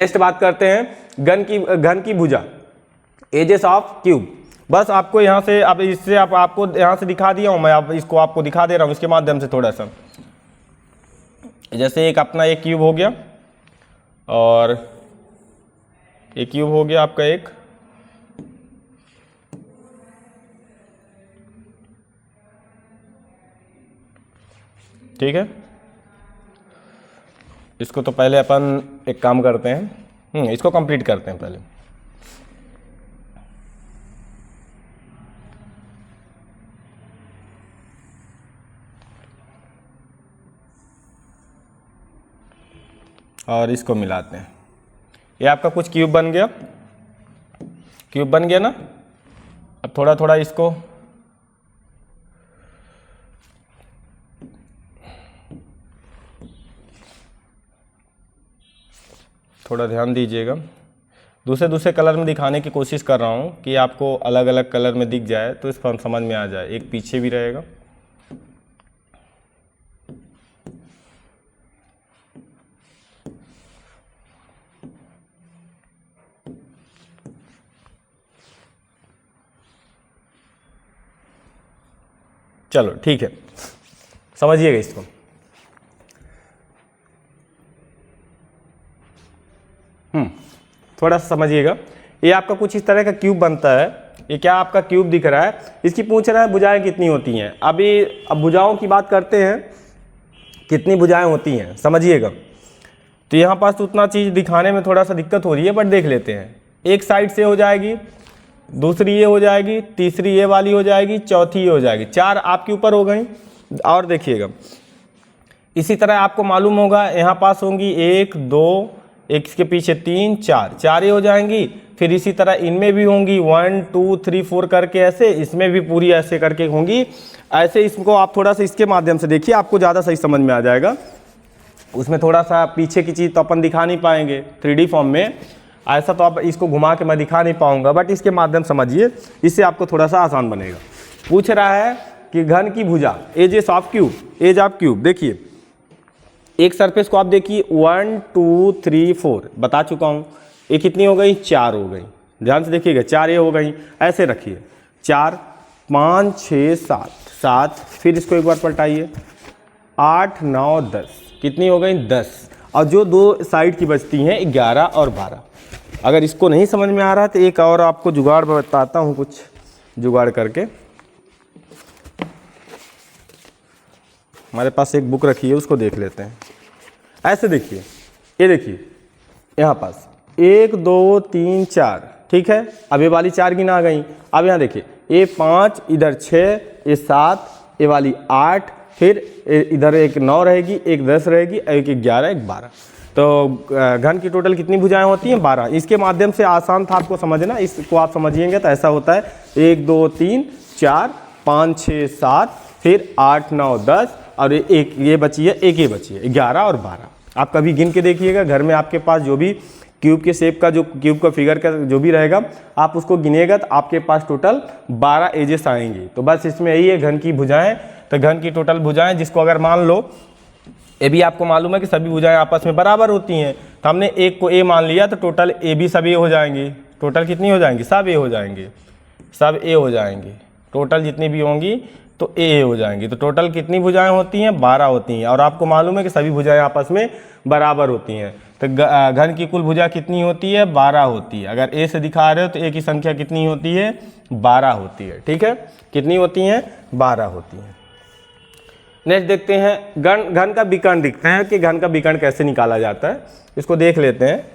नेक्स्ट बात करते हैं घन की भुजा, एजेस ऑफ क्यूब। बस आपको यहाँ से, अब इससे आपको यहाँ से दिखा दिया हूँ मैं, अब इसको आपको दिखा दे रहा हूँ इसके माध्यम से थोड़ा सा। जैसे एक अपना एक क्यूब हो गया और एक क्यूब हो गया आपका एक, ठीक है। इसको तो पहले अपन एक काम करते हैं, इसको कंप्लीट करते हैं पहले। और इसको मिलाते हैं, ये आपका कुछ क्यूब बन गया, ना। अब थोड़ा थोड़ा इसको थोड़ा ध्यान दीजिएगा, दूसरे कलर में दिखाने की कोशिश कर रहा हूँ कि आपको अलग अलग कलर में दिख जाए तो इस पर समझ में आ जाए। एक पीछे भी रहेगा, चलो ठीक है, समझिएगा इसको। थोड़ा सा समझिएगा, ये आपका कुछ इस तरह का क्यूब बनता है। ये क्या आपका क्यूब दिख रहा है, इसकी पूछ रहा है भुजाएं कितनी होती हैं। अब भुजाओं की बात करते हैं, कितनी भुजाएं होती हैं समझिएगा। तो यहाँ पास तो उतना चीज़ दिखाने में थोड़ा सा दिक्कत हो रही है, बट देख लेते हैं। एक साइड से हो जाएगी, दूसरी ये हो जाएगी, तीसरी ये वाली हो जाएगी, चौथी ये हो जाएगी, 4 आपके ऊपर हो गई। और देखिएगा इसी तरह आपको मालूम होगा यहाँ पास होंगी 1 2, एक इसके पीछे 3 4 ये हो जाएंगी। फिर इसी तरह इनमें भी होंगी 1 2 3 4 करके, ऐसे इसमें भी पूरी ऐसे करके होंगी। ऐसे इसको आप थोड़ा सा इसके माध्यम से देखिए, आपको ज़्यादा सही समझ में आ जाएगा। उसमें थोड़ा सा पीछे की चीज़ तो अपन दिखा नहीं पाएंगे 3D फॉर्म में, ऐसा तो आप इसको घुमा के मैं दिखा नहीं पाऊंगा, बट इसके माध्यम समझिए, इससे आपको थोड़ा सा आसान बनेगा। पूछ रहा है कि घन की भुजा, एज ऑफ क्यूब। देखिए एक सरफेस को आप देखिए 1 2 3 4 बता चुका हूँ, ये कितनी हो गई, 4 हो गई। ध्यान से देखिएगा, 4 ये हो गई, ऐसे रखिए 4 5 6 7, फिर इसको एक बार पलटाइए 8 9 10, कितनी हो गई 10। और जो दो साइड की बचती हैं 11 और 12। अगर इसको नहीं समझ में आ रहा तो एक और आपको जुगाड़ बताता हूँ, कुछ जुगाड़ करके। हमारे पास एक बुक रखी है, उसको देख लेते हैं। ऐसे देखिए, ये देखिए यहाँ पास 1 2 3 4, ठीक है। अब ये वाली 4 गिना गई। अब यहाँ देखिए ये 5, इधर 6, ये 7, ये वाली 8, फिर इधर एक 9 रहेगी, एक 10 रहेगी, एक 11, एक 12। तो घन की टोटल कितनी भुजाएं होती हैं, 12। इसके माध्यम से आसान था आपको समझना, इसको आप समझिएंगे तो ऐसा होता है 1 2 3 4 5 6 7, फिर 8 9 10, और एक ये बची है, एक ये बची है, 11 और 12। आप कभी गिन के देखिएगा, घर में आपके पास जो भी क्यूब के शेप का जो क्यूब का फिगर का जो भी रहेगा आप उसको गिनेगा तो आपके पास टोटल 12 एजेस आएंगी। तो बस इसमें यही है घन की भुजाएं, तो घन की टोटल भुजाएं जिसको अगर मान लो ए भी आपको मालूम है कि सभी भुजाएं आपस में बराबर होती हैं, तो हमने एक को ए मान लिया तो टोटल ए भी सब ए हो जाएंगे। टोटल कितनी हो जाएंगी? सब ए हो जाएंगे, सब ए हो जाएंगे। टोटल जितनी भी होंगी तो ए हो जाएंगी। तो टोटल कितनी भुजाएं होती हैं? 12 होती हैं। और आपको मालूम है कि सभी भुजाएं आपस में बराबर होती हैं। तो घन की कुल भुजा कितनी होती है? 12 होती है। अगर ए से दिखा रहे हो तो ए की संख्या कितनी होती है? 12 होती है। ठीक है, कितनी होती हैं? 12 होती हैं। नेक्स्ट देखते हैं घन का विकर्ण। दिखते हैं कि घन का विकर्ण कैसे निकाला जाता है, इसको देख लेते हैं।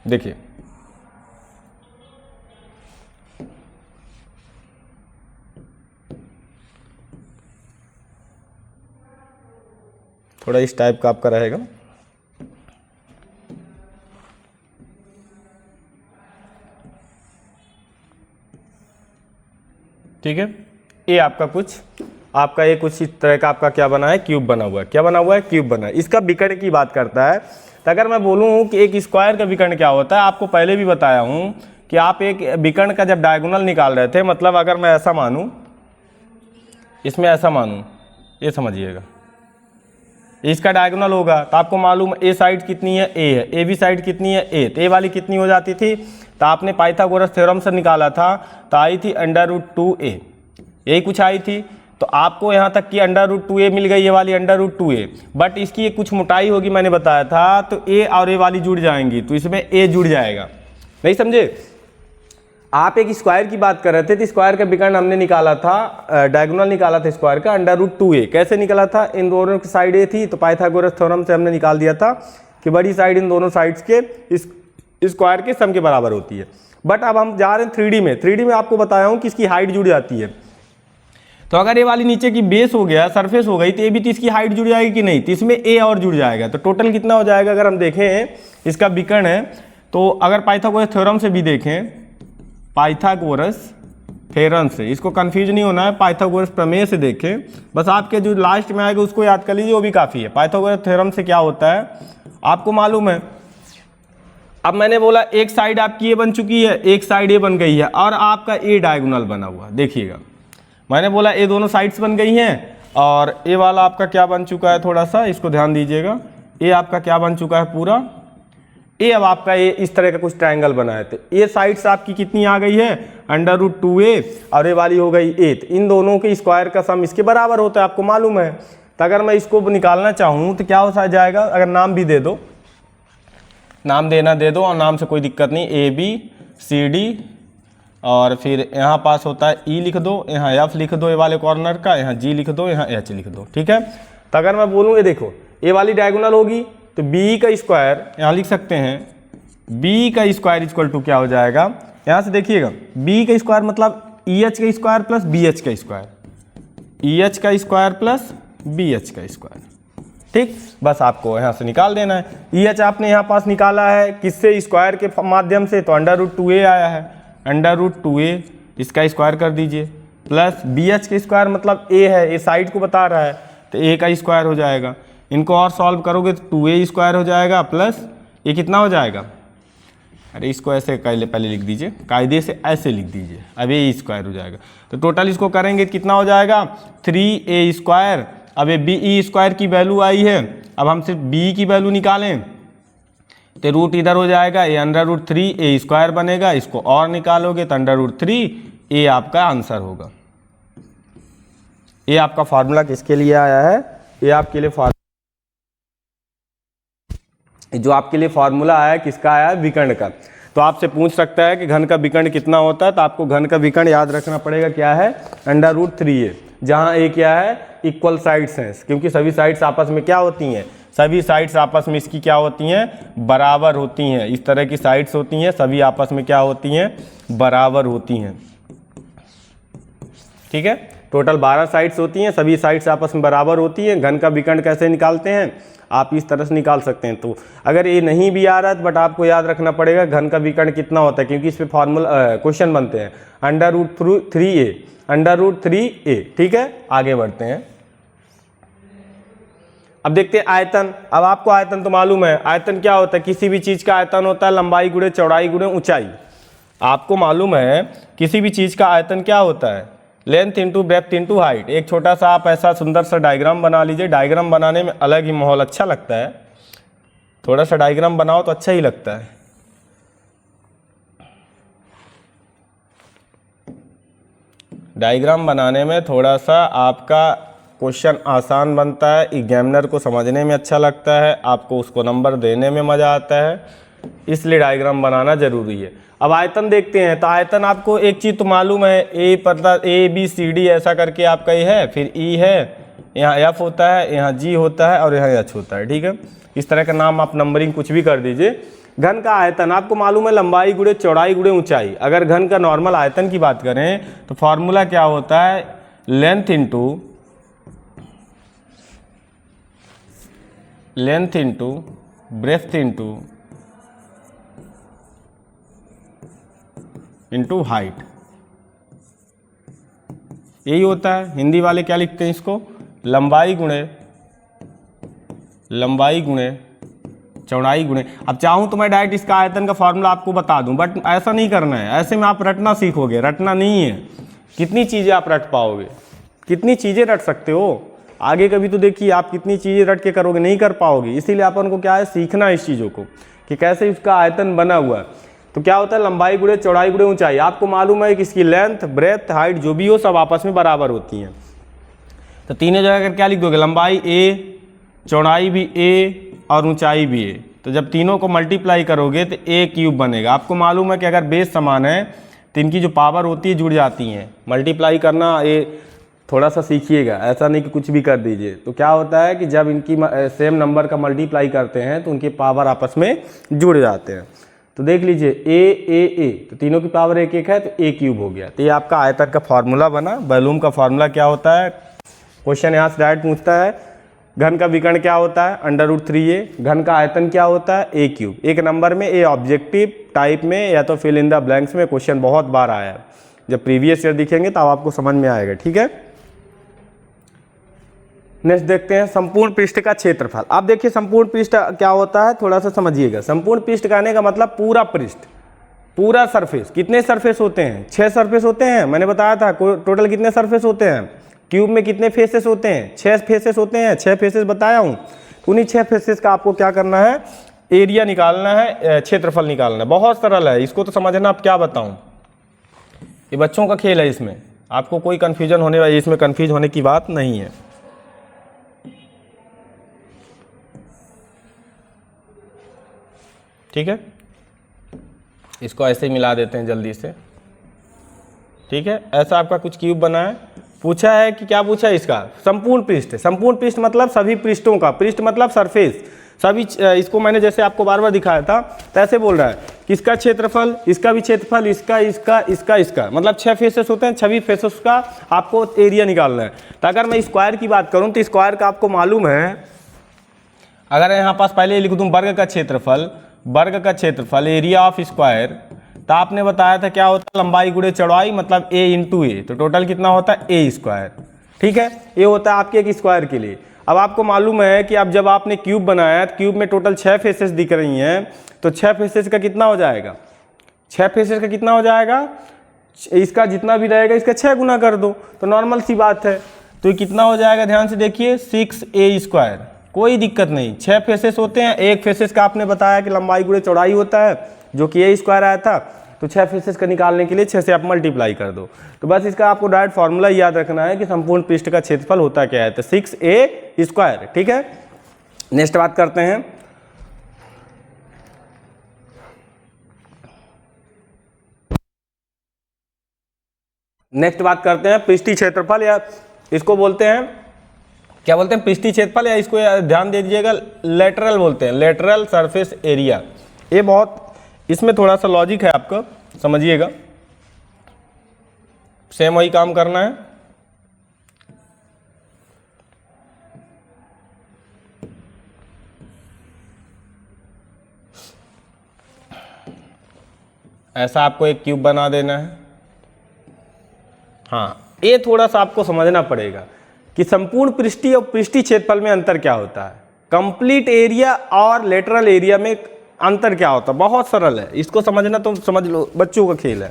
देखिए थोड़ा इस टाइप का आपका रहेगा। ठीक है, ये आपका कुछ ये कुछ इस तरह का आपका क्या बना है? क्यूब बना हुआ है। क्या बना हुआ है? क्यूब बना है। इसका विकर्ण की बात करता है। तो अगर मैं बोलूं कि एक स्क्वायर का विकर्ण क्या होता है, आपको पहले भी बताया हूं कि आप एक विकर्ण का जब डायगोनल निकाल रहे थे, मतलब अगर मैं ऐसा मानूं, इसमें ऐसा मानूं, ये समझिएगा, इसका डायगोनल होगा तो आपको मालूम ए साइड कितनी है? ए है। ए बी साइड कितनी है? ए। तो ए वाली कितनी हो जाती थी? तो आपने पाइथागोरस थ्योरम से निकाला था तो आई थी √2a, यही कुछ आई थी। तो आपको यहाँ तक कि √2a मिल गई, ये वाली √2a। बट इसकी ये कुछ मोटाई होगी, मैंने बताया था। तो ए और ए वाली जुड़ जाएंगी, तो इसमें ए जुड़ जाएगा। नहीं समझे? आप एक स्क्वायर की बात कर रहे थे तो स्क्वायर का विकर्ण हमने निकाला था, डायगोनल निकाला था स्क्वायर का √2a। कैसे निकाला था? इन दोनों की साइड ए थी तो पाइथागोरस थ्योरम से हमने निकाल दिया था कि बड़ी साइड इन दोनों साइड्स के इस स्क्वायर के सम के बराबर होती है। बट अब हम जा रहे हैं 3D में। 3D में आपको बताया हूँ कि इसकी हाइट जुड़ जाती है। तो अगर ये वाली नीचे की बेस हो गया, सरफेस हो गई, तो ये भी तो इसकी हाइट जुड़ जाएगी कि नहीं? तो इसमें ए और जुड़ जाएगा। तो टोटल कितना हो जाएगा? अगर हम देखें इसका विकर्ण है तो अगर पाइथागोरस थ्योरम से भी देखें, पाइथागोरस थ्योरम से, इसको कंफ्यूज नहीं होना है, पाइथागोरस प्रमेय से देखें, बस आपके जो लास्ट में आएगा उसको याद कर लीजिए, वो भी काफ़ी है। पाइथागोरस थ्योरम से क्या होता है आपको मालूम है। अब मैंने बोला एक साइड आपकी ए बन चुकी है, एक साइड ए बन गई है और आपका ए डायगोनल बना हुआ। देखिएगा मैंने बोला ए दोनों साइड्स बन गई हैं और ए वाला आपका क्या बन चुका है? थोड़ा सा इसको ध्यान दीजिएगा, ए आपका क्या बन चुका है? पूरा ए। अब आपका ये इस तरह का कुछ ट्रायंगल बना है तो ये साइड्स आपकी कितनी आ गई है? √2a और ये वाली हो गई ए। तो इन दोनों के स्क्वायर का सम इसके बराबर होता है, आपको मालूम है। तो अगर मैं इसको निकालना चाहूँ तो क्या हो जाएगा? अगर नाम भी दे दो, नाम देना दे दो, और नाम से कोई दिक्कत नहीं, ABCD, और फिर यहाँ पास होता है E लिख दो, यहाँ F लिख दो ए वाले कॉर्नर का, यहाँ G लिख दो, यहाँ H लिख दो। ठीक है, तो अगर मैं बोलूँ ये देखो ए वाली डायगोनल होगी तो B का स्क्वायर यहाँ लिख सकते हैं, B का स्क्वायर इक्वल टू क्या हो जाएगा? यहाँ से देखिएगा B का स्क्वायर मतलब EH का स्क्वायर प्लस BH का स्क्वायर, EH का स्क्वायर प्लस BH का स्क्वायर। ठीक, बस आपको यहाँ से निकाल देना है। EH आपने यहाँ पास निकाला है किससे? स्क्वायर के माध्यम से, तो √2a आया है, √2a इसका स्क्वायर कर दीजिए, प्लस BH का स्क्वायर मतलब a है, ये साइड को बता रहा है तो a का स्क्वायर हो जाएगा। इनको और सॉल्व करोगे तो 2a स्क्वायर हो जाएगा, प्लस ये कितना हो जाएगा? अरे इसको ऐसे पहले लिख दीजिए, कायदे से ऐसे लिख दीजिए, अब ए स्क्वायर हो जाएगा। तो टोटल इसको करेंगे तो कितना हो जाएगा? 3a square. अब ये बी स्क्वायर की वैल्यू आई है, अब हम सिर्फ b की वैल्यू निकालें तो रूट इधर हो जाएगा, ये √3a स्क्वायर बनेगा, इसको और निकालोगे तो √3a आपका आंसर होगा। ये आपका फार्मूला किसके लिए आया है? ये आपके लिए जो आपके लिए फार्मूला आया है किसका आया है? विकर्ण का। तो आपसे पूछ सकता है कि घन का विकर्ण कितना होता है, तो आपको घन का विकर्ण याद रखना पड़ेगा क्या है? √3a, जहाँ a क्या है? इक्वल साइड्स हैं, क्योंकि सभी साइड्स आपस में क्या होती हैं? सभी साइड्स आपस में इसकी क्या होती हैं? बराबर होती हैं। इस तरह की साइड्स होती हैं, सभी आपस में क्या होती हैं? बराबर होती हैं। ठीक है, टोटल 12 साइड्स होती हैं, सभी साइड्स आपस में बराबर होती हैं। घन का विकर्ण कैसे निकालते हैं, आप इस तरह से निकाल सकते हैं। तो अगर ये नहीं भी आ रहा है बट आपको याद रखना पड़ेगा घन का विकर्ण कितना होता है, क्योंकि इस पर फॉर्मूला क्वेश्चन बनते हैं √3a, √3a। ठीक है, आगे बढ़ते हैं। अब देखते हैं आयतन। अब आपको आयतन तो मालूम है, आयतन क्या होता है, किसी भी चीज़ का आयतन होता है लंबाई गुणे चौड़ाई गुणे ऊंचाई। आपको मालूम है किसी भी चीज़ का आयतन क्या होता है, length into breadth into height. एक छोटा सा आप ऐसा सुंदर सा डायग्राम बना लीजिए, डायग्राम बनाने में अलग ही माहौल अच्छा लगता है, थोड़ा सा डायग्राम बनाओ तो अच्छा ही लगता है। डायग्राम बनाने में थोड़ा सा आपका क्वेश्चन आसान बनता है, एग्जामिनर को समझने में अच्छा लगता है, आपको उसको नंबर देने में मज़ा आता है, इसलिए डायग्राम बनाना ज़रूरी है। अब आयतन देखते हैं, तो आयतन आपको एक चीज़ तो मालूम है, ABCD ऐसा करके आपका ये है, फिर E है, यहाँ F होता है, यहाँ G होता है और यहाँ H होता है। ठीक है, इस तरह का नाम आप नंबरिंग कुछ भी कर दीजिए। घन का आयतन आपको मालूम है लंबाई गुणे चौड़ाई गुणे ऊंचाई। अगर घन का नॉर्मल आयतन की बात करें तो फॉर्मूला क्या होता है, length into breadth into height, यही होता है। हिंदी वाले क्या लिखते हैं इसको, लंबाई गुणे चौड़ाई गुणे। अब चाहूँ तो मैं डायरेक्ट इसका आयतन का फॉर्मूला आपको बता दूं, बट ऐसा नहीं करना है, ऐसे में आप रटना सीखोगे, रटना नहीं है। कितनी चीज़ें आप रट पाओगे, कितनी चीज़ें रट सकते हो आगे कभी तो देखिए आप कितनी चीज़ें रट के करोगे, नहीं कर पाओगे। इसीलिए अपन को क्या है, सीखना है इस चीज़ों को कि कैसे इसका आयतन बना हुआ है। तो क्या होता है, लंबाई गुणे चौड़ाई गुणे ऊंचाई। आपको मालूम है कि इसकी लेंथ ब्रेथ हाइट जो भी हो सब आपस में बराबर होती हैं। तो तीनों जगह अगर क्या लिख दोगे, लंबाई a, चौड़ाई भी a और ऊंचाई भी a, तो जब तीनों को मल्टीप्लाई करोगे तो a³ बनेगा। आपको मालूम है कि अगर बेस समान है तो इनकी जो पावर होती है जुड़ जाती हैं। मल्टीप्लाई करना ये थोड़ा सा सीखिएगा, ऐसा नहीं कि कुछ भी कर दीजिए। तो क्या होता है कि जब इनकी सेम नंबर का मल्टीप्लाई करते हैं तो उनके पावर आपस में जुड़ जाते हैं। तो देख लीजिए a, तो तीनों की पावर 1 है तो a³ हो गया। तो ये आपका आयतन का फॉर्मूला बना। वॉल्यूम का फॉर्मूला क्या होता है, क्वेश्चन यहाँ से डायरेक्ट पूछता है। घन का विकर्ण क्या होता है, √3a। घन का आयतन क्या होता है, a³। एक नंबर में ये ऑब्जेक्टिव टाइप में या तो फिल इन द ब्लैंक्स में क्वेश्चन बहुत बार आया है। जब प्रीवियस ईयर दिखेंगे तब आपको समझ में आएगा। ठीक है, नेक्स्ट देखते हैं संपूर्ण पृष्ठ का क्षेत्रफल। आप देखिए संपूर्ण पृष्ठ क्या होता है, थोड़ा सा समझिएगा। संपूर्ण पृष्ठ कहने का मतलब पूरा पृष्ठ, पूरा सरफेस। कितने सरफेस होते हैं, 6 सरफेस होते हैं। मैंने बताया था टोटल कितने सरफेस होते हैं, क्यूब में कितने फेसेस होते हैं, 6 फेसेस होते हैं। 6 फेसेस बताया हूँ। उन्हीं 6 फेसेस का आपको क्या करना है, एरिया निकालना है, क्षेत्रफल निकालना है। बहुत सरल है, इसको तो समझना। आप क्या बताऊँ, ये बच्चों का खेल है, इसमें आपको कोई कन्फ्यूजन होने वाली, इसमें कन्फ्यूज होने की बात नहीं है। ठीक है, इसको ऐसे ही मिला देते हैं जल्दी से। ठीक है, ऐसा आपका कुछ क्यूब बना है। पूछा है कि क्या पूछा है, इसका संपूर्ण पृष्ठ। संपूर्ण पृष्ठ मतलब सभी पृष्ठों का, पृष्ठ मतलब सरफेस सभी। इसको मैंने जैसे आपको बार बार दिखाया था तो ऐसे बोल रहा है कि इसका क्षेत्रफल, इसका भी क्षेत्रफल, इसका मतलब 6 फेसेस होते हैं। 6 फेसेस का आपको एरिया निकालना है। तो अगर मैं स्क्वायर की बात करूँ तो स्क्वायर का आपको मालूम है, अगर यहाँ पास पहले लिख दूँ वर्ग का क्षेत्रफल, एरिया ऑफ स्क्वायर, तो आपने बताया था क्या होता है, लंबाई गुणे चौड़ाई मतलब a इंटू ए। तो टोटल कितना होता है, a²। ठीक है, ये होता है आपके एक स्क्वायर के लिए। अब आपको मालूम है कि अब जब आपने क्यूब बनाया तो क्यूब में टोटल 6 फेसेस दिख रही हैं, तो 6 फेसेस का कितना हो जाएगा, 6 फेसेस का कितना हो जाएगा, इसका जितना भी रहेगा इसका 6 गुना कर दो, तो नॉर्मल सी बात है। तो ये कितना हो जाएगा, ध्यान से देखिए, 6a²। कोई दिक्कत नहीं, 6 फेसेस होते हैं। एक फेसेस का आपने बताया कि लंबाई गुणे चौड़ाई होता है, जो कि a² आया था। तो 6 फेसेस का निकालने के लिए 6 से आप मल्टीप्लाई कर दो। तो बस इसका आपको डायरेक्ट फॉर्मूला याद रखना है कि संपूर्ण पृष्ठ का क्षेत्रफल होता क्या है, तो 6a²। ठीक है, नेक्स्ट बात करते हैं। नेक्स्ट बात करते हैं पृष्ठीय क्षेत्रफल, या इसको बोलते हैं, क्या बोलते हैं, पृष्ठीय क्षेत्रफल, या इसको ध्यान दे दीजिएगा लेटरल बोलते हैं, लेटरल सरफेस एरिया। ये बहुत, इसमें थोड़ा सा लॉजिक है, आपको समझिएगा। सेम वही काम करना है। ऐसा आपको एक क्यूब बना देना है। हाँ, ये थोड़ा सा आपको समझना पड़ेगा कि संपूर्ण पृष्ठीय और पृष्ठीय क्षेत्रफल में अंतर क्या होता है, कंप्लीट एरिया और लेटरल एरिया में अंतर क्या होता है। बहुत सरल है, इसको समझना तो समझ लो, बच्चों का खेल है।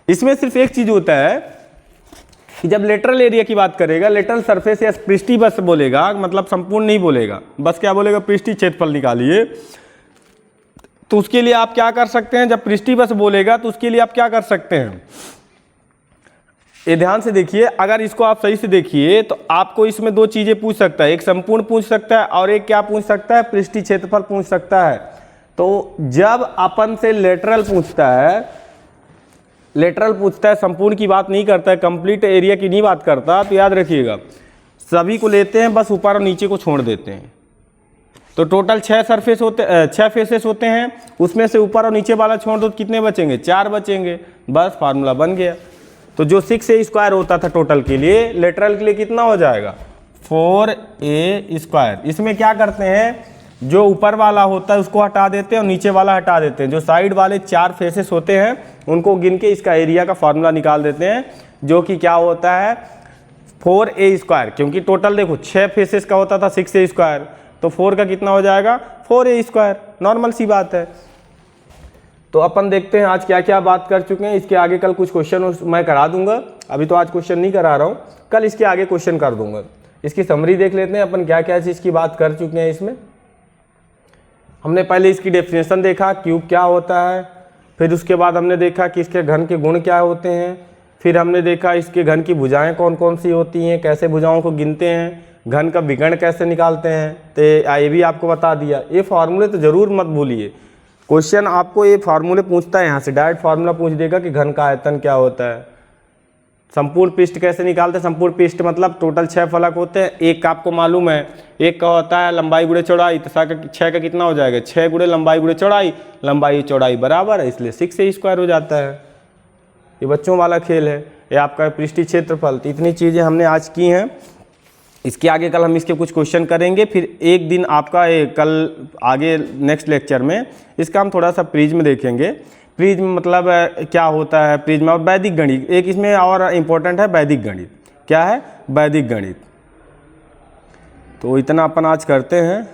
इसमें सिर्फ एक चीज होता है कि जब लेटरल एरिया की बात करेगा, लेटरल सरफेस या पृष्ठीय बस बोलेगा, मतलब संपूर्ण नहीं बोलेगा, बस क्या बोलेगा, पृष्ठीय क्षेत्रफल निकालिए। तो उसके लिए आप क्या कर सकते हैं, जब पृष्ठीय बस बोलेगा तो उसके लिए आप क्या कर सकते हैं, ये ध्यान से देखिए। अगर इसको आप सही से देखिए तो आपको इसमें दो चीजें पूछ सकता है, एक संपूर्ण पूछ सकता है और एक क्या पूछ सकता है, पृष्ठीय क्षेत्रफल पूछ सकता है। तो जब अपन से लेटरल पूछता है, संपूर्ण की बात नहीं करता है, कंप्लीट एरिया की नहीं बात करता, तो याद रखिएगा सभी को लेते हैं, बस ऊपर और नीचे को छोड़ देते हैं। तो टोटल 6 फेसेस होते हैं, उसमें से ऊपर और नीचे वाला छोड़ दो तो कितने बचेंगे, 4 बचेंगे, बस फार्मूला बन गया। तो जो 6a² होता था टोटल के लिए, लेटरल के लिए कितना हो जाएगा, 4a²। इसमें क्या करते हैं, जो ऊपर वाला होता है उसको हटा देते हैं और नीचे वाला हटा देते हैं। जो साइड वाले 4 फेसेस होते हैं उनको गिन के इसका एरिया का फार्मूला निकाल देते हैं, जो कि क्या होता है, 4a²। क्योंकि टोटल देखो 6 फेसेस का होता था 6a², तो 4 का कितना हो जाएगा, 4a²। नॉर्मल सी बात है। तो अपन देखते हैं आज क्या क्या बात कर चुके हैं। इसके आगे कल कुछ क्वेश्चन मैं करा दूंगा, अभी तो आज क्वेश्चन नहीं करा रहा हूँ, कल इसके आगे क्वेश्चन कर दूंगा। इसकी समरी देख लेते हैं अपन क्या क्या चीज़ की बात कर चुके हैं। इसमें हमने पहले इसकी डेफिनेशन देखा, क्यूब क्या होता है, फिर उसके बाद हमने देखा कि इसके घन के गुण क्या होते हैं, फिर हमने देखा इसके घन की भुजाएं कौन कौन सी होती हैं, कैसे भुजाओं को गिनते हैं, घन का विकर्ण कैसे निकालते हैं। तो ये भी आपको बता दिया। ये फार्मूले तो ज़रूर मत भूलिए, क्वेश्चन आपको ये फार्मूले पूछता है, यहाँ से डायरेक्ट फार्मूला पूछ देगा कि घन का आयतन क्या होता है। संपूर्ण पृष्ठ कैसे निकालते हैं, संपूर्ण पृष्ठ मतलब टोटल 6 फलक होते हैं, एक का आपको मालूम है, एक का होता है लंबाई गुणे चौड़ाई, तो 6 का कितना हो जाएगा, 6 गुणे लंबाई गुणे चौड़ाई, लंबाई चौड़ाई बराबर है, इसलिए 6a² हो जाता है। ये बच्चों वाला खेल है, ये आपका पृष्ठीय क्षेत्रफल। तो इतनी चीज़ें हमने आज की हैं। इसके आगे कल हम इसके कुछ क्वेश्चन करेंगे, फिर एक दिन आपका कल आगे नेक्स्ट लेक्चर में इसका हम थोड़ा सा प्रिज्म देखेंगे। प्रिज्म मतलब क्या होता है, प्रिज्म और वैदिक गणित, एक इसमें और इम्पोर्टेंट है वैदिक गणित। क्या है, वैदिक गणित। तो इतना अपन आज करते हैं।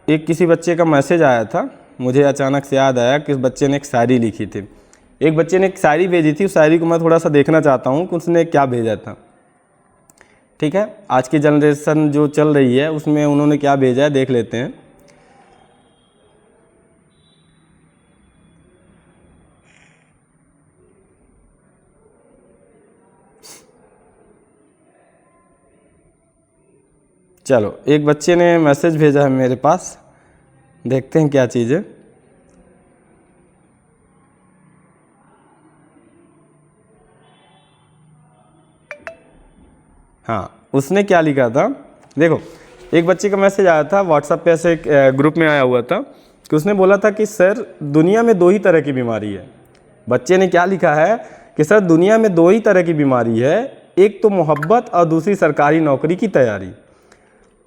एक किसी बच्चे का मैसेज आया था, मुझे अचानक से याद आया कि उस बच्चे ने एक शायरी लिखी थी, एक बच्चे ने एक शायरी भेजी थी, उस शायरी को मैं थोड़ा सा देखना चाहता हूँ कि उसने क्या भेजा था। ठीक है, आज की जनरेशन जो चल रही है उसमें उन्होंने क्या भेजा है, देख लेते हैं। चलो, एक बच्चे ने मैसेज भेजा है मेरे पास, देखते हैं क्या चीज़ है। हाँ, उसने क्या लिखा था, देखो एक बच्चे का मैसेज आया था व्हाट्सएप पे, ऐसे एक ग्रुप में आया हुआ था कि उसने बोला था कि सर दुनिया में 2 ही तरह की बीमारी है। बच्चे ने क्या लिखा है कि सर दुनिया में 2 ही तरह की बीमारी है, एक तो मोहब्बत और दूसरी सरकारी नौकरी की तैयारी,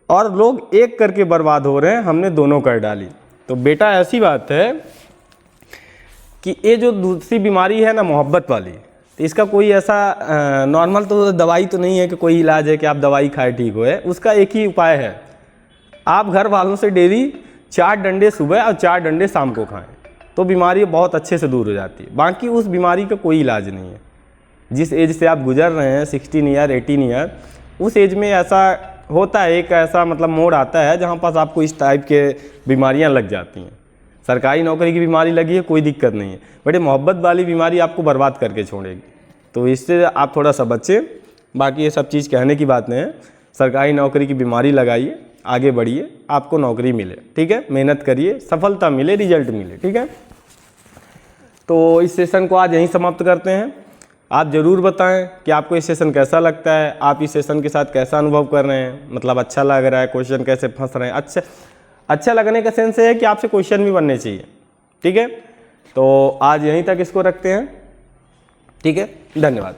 और लोग एक करके बर्बाद हो रहे हैं, हमने दोनों कर डाली। तो बेटा ऐसी बात है कि ये जो दूसरी बीमारी है ना, मोहब्बत वाली, इसका कोई ऐसा नॉर्मल तो दवाई तो नहीं है कि कोई इलाज है कि आप दवाई खाए ठीक हो। उसका एक ही उपाय है, आप घर वालों से डेली 4 डंडे सुबह और 4 डंडे शाम को खाएं, तो बीमारी बहुत अच्छे से दूर हो जाती है। बाकी उस बीमारी का कोई इलाज नहीं है। जिस एज से आप गुजर रहे हैं 16 ईयर 18 ईयर, उस एज में ऐसा होता है, एक ऐसा मतलब मोड़ आता है जहाँ पास आपको इस टाइप के बीमारियाँ लग जाती हैं। सरकारी नौकरी की बीमारी लगी है, कोई दिक्कत नहीं है, बट ये मोहब्बत वाली बीमारी आपको बर्बाद करके छोड़ेगी। तो इससे आप थोड़ा सा बचें। बाकी ये सब चीज़ कहने की बात नहीं है। सरकारी नौकरी की बीमारी लगाइए, आगे बढ़िए, आपको नौकरी मिले, ठीक है, मेहनत करिए, सफलता मिले, रिजल्ट मिले, ठीक है। तो इस सेशन को आज यहीं समाप्त करते हैं। आप ज़रूर बताएं कि आपको इस सेशन कैसा लगता है, आप इस सेशन के साथ कैसा अनुभव कर रहे हैं, मतलब अच्छा लग रहा है, क्वेश्चन कैसे फंस रहे हैं। अच्छा लगने का सेंस है कि आपसे क्वेश्चन भी बनने चाहिए, ठीक है। तो आज यहीं तक इसको रखते हैं, ठीक है, धन्यवाद।